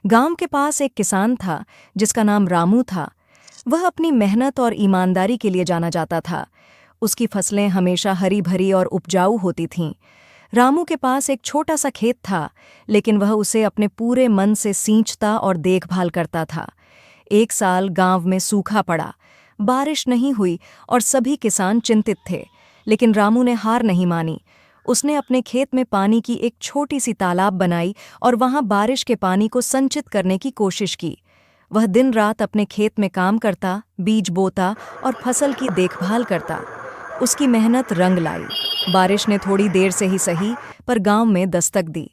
गांव के पास एक किसान था जिसका नाम रामू था। वह अपनी मेहनत और ईमानदारी के लिए जाना जाता था। उसकी फसलें हमेशा हरी भरी और उपजाऊ होती थीं। रामू के पास एक छोटा सा खेत था, लेकिन वह उसे अपने पूरे मन से सींचता और देखभाल करता था। एक साल गांव में सूखा पड़ा, बारिश नहीं हुई और सभी किसान चिंतित थे। लेकिन रामू ने हार नहीं मानी। उसने अपने खेत में पानी की एक छोटी सी तालाब बनाई और वहां बारिश के पानी को संचित करने की कोशिश की। वह दिन रात अपने खेत में काम करता, बीज बोता और फसल की देखभाल करता। उसकी मेहनत रंग लाई। बारिश ने थोड़ी देर से ही सही, पर गांव में दस्तक दी।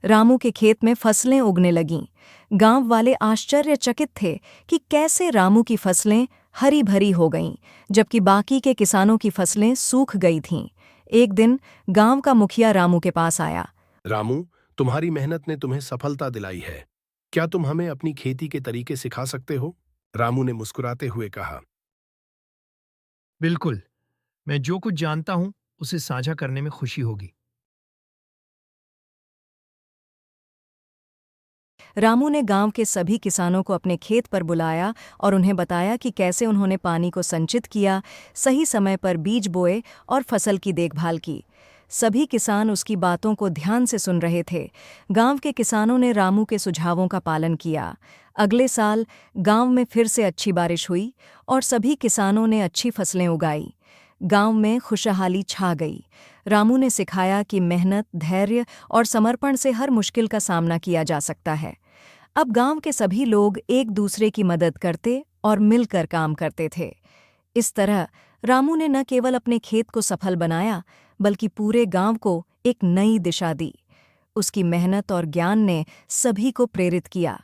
रामू के खेत में फसलें उगने लगीं। गांव वाले आश्चर्यचकित थे कि कैसे रामू की फसलें हरी भरी हो गईं, जबकि बाकी के किसानों की फसलें सूख गई थीं। एक दिन गांव का मुखिया रामू के पास आया। रामू, तुम्हारी मेहनत ने तुम्हें सफलता दिलाई है। क्या तुम हमें अपनी खेती के तरीके सिखा सकते हो? रामू ने मुस्कुराते हुए कहा। बिल्कुल। मैं जो कुछ जानता हूं उसे साझा करने में खुशी होगी। रामू ने गांव के सभी किसानों को अपने खेत पर बुलाया और उन्हें बताया कि कैसे उन्होंने पानी को संचित किया, सही समय पर बीज बोए और फसल की देखभाल की। सभी किसान उसकी बातों को ध्यान से सुन रहे थे। गांव के किसानों ने रामू के सुझावों का पालन किया। अगले साल गांव में फिर से अच्छी बारिश हुई और सभी किसानों ने अच्छी फसलें उगाई। गांव में खुशहाली छा गई। रामू ने सिखाया कि मेहनत, धैर्य और समर्पण से हर मुश्किल का सामना किया जा सकता है। अब गांव के सभी लोग एक दूसरे की मदद करते और मिलकर काम करते थे। इस तरह रामू ने न केवल अपने खेत को सफल बनाया, बल्कि पूरे गांव को एक नई दिशा दी। उसकी मेहनत और ज्ञान ने सभी को प्रेरित किया